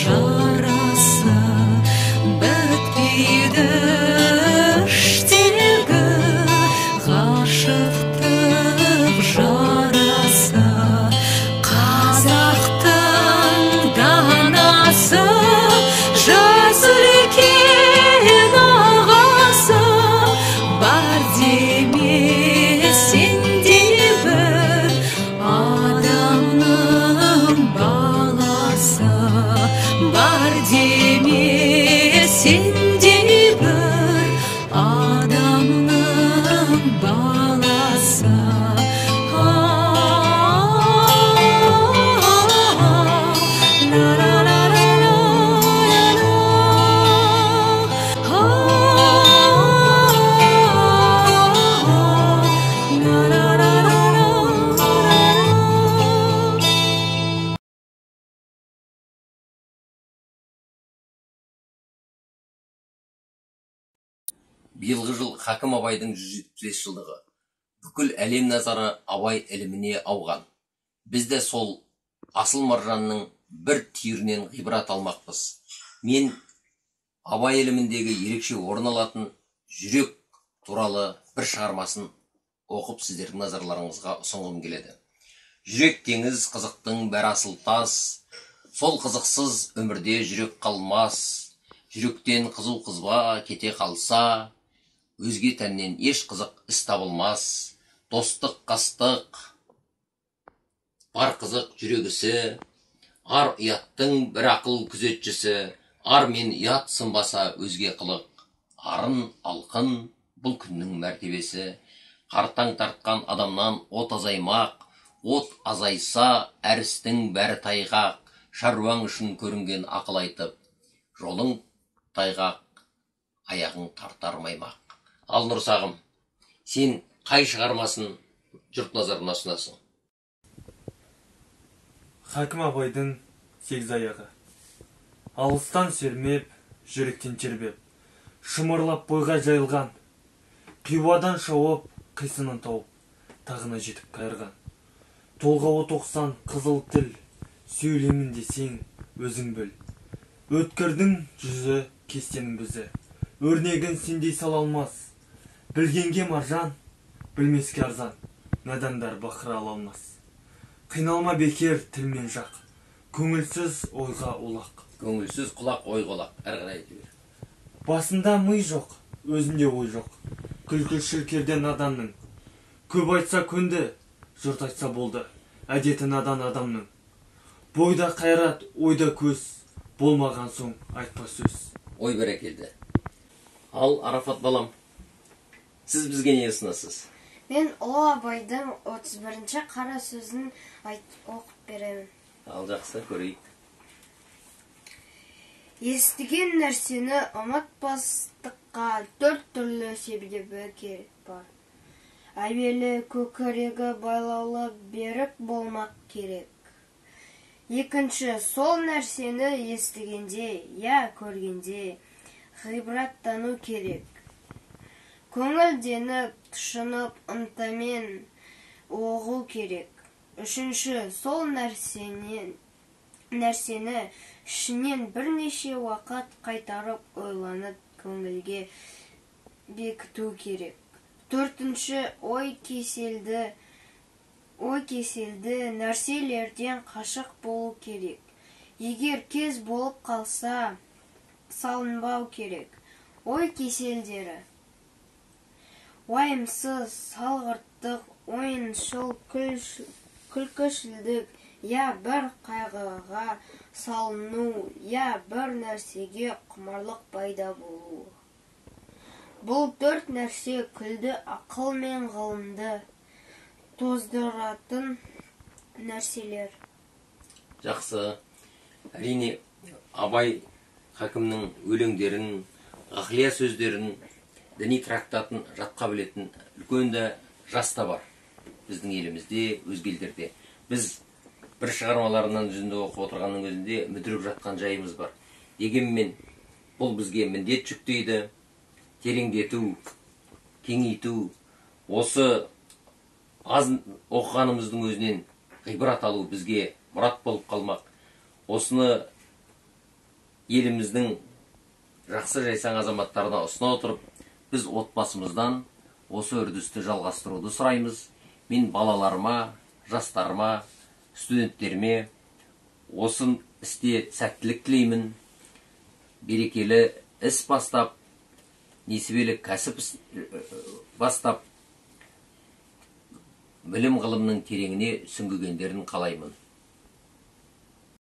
жарасы бітпейді іштегі ғашықтық жарасы қазақтың данасы жасыл екен ағасы бар деме сенде бір адамның баласы бар деме сенде бір адамның баласы Биылғы жыл Хакім Абайдың 175 жылдығы. Бүкіл әлем назары Абай іліміне ауған. Біз де сол асыл маржанның бір түйірінен ғибрат алмақпыз. Мен Абай іліміндегі ерекше орын алатын жүрек туралы бір шығармасын оқып сіздердің назарларыңызға ұсынғым келеді. Жүрек теңіз, қызықтың бәрі асыл тас, сол қызықсыз өмірде жүрек қалмас. Жүректен қызу қызба кете қалса, өзге тәннен еш қызық іс табылмас. Достық, қастық, бар қызық жүрегісі, ар ұяттың бір ақыл күзетшісі, ар мен ұят сынбаса өзге қылық. Арын, алқын, бұл күннің мәртебесі. Қартаң тартқан адамнан от азаймақ, от азайса әр істің бәрі тайғақ. Шаруаң үшін көрінген ақыл айтып, жолың тайғақ, аяғың тартар маймақ. Ал Нұрсағым, сен қай шығармасын жұрт назарына ұсынасың? Хакім Абайдың 8 аяғы. Алыстан сермеп, жүректен тербеп, шымырлап бойға жайылған, қиуадан шауып, қисынын тауып, тағына жетіп қайырған. Толғауы 90 қызыл тіл, сөйлеймін десең өзің біл. Өткірдің жүзі, кестенің бізі, өрнегін сендей сала алмас. Білгенге маржан, білмеске арзан, надандар бақыра ала алмас. Қиналма бекер тілмен жақ, көңілсіз ойға олақ. Көңілсіз құлақ ойға олақ, әрі қарай айта бер. Басында мый жоқ, өзінде ой жоқ. Күлкішіл керде наданның. Көп айтса көнді, жұрт айтса болды. Әдеті надан адамның. Бойда қайрат, ойда көз, болмаған соң айтпа сөз. Ой бәрекелді. Ал Арафат балам, сіз бізге не ұсынасыз? Мен Ұлы Абайдың 31-ші қара сөзін оқып беремін. Ал жақсы, көрейік. Естіген нәрсені ұмытпастыққа 4 түрлі себебі керек бар. Әуелі көкірегі байлаулы берік болмақ керек. Екінші, сол нәрсені естігенде, я көргенде ғибраттану керек. Көңілденіп, тұшынып, ынтамен оғу керек. Үшінші, сол нәрсені ішінен бірнеше уақыт қайтарып ойланып көңілге бекіту керек. Төртінші, ой кеселді нәрселерден қашық болу керек. Егер кез болып қалса, салынбау керек. Ой кеселдері: уайымсыз, салғырттық, ойыншыл, күлкішілдік, я бір қайғыға салыну, я бір нәрсеге құмарлық пайда болу. Бұл 4 нәрсе күлді ақыл мен ғылымды тоздыратын нәрселер. Жақсы. Әрине, Абай Хакімнің өлеңдерін, ғақлия сөздерін, діни трактатын жатқа білетін үлкенді жаста бар. Біздің елімізде, өзге елдерде. Біз бір шығармаларынан жүзінде оқып отырғанның өзінде мүдіріп жатқан жайымыз бар. Дегенмен, бұл бізге міндет жүктейді, тереңдету, кеңейту, осы аз оқығанымыздың өзінен ғибрат алу бізге мұрат болып қалмақ. Осыны еліміздің жақсы жайсаң азаматтарына ұсына отырып, біз отбасымыздан осы үрдісті жалғастыруды сұраймыз. Мен балаларыма, жастарыма, студенттеріме осы істе сәттілік тілеймін. Берекелі іс бастап, несібелі кәсіп бастап, білім ғылымның тереңіне сүңгігендерін қалаймын.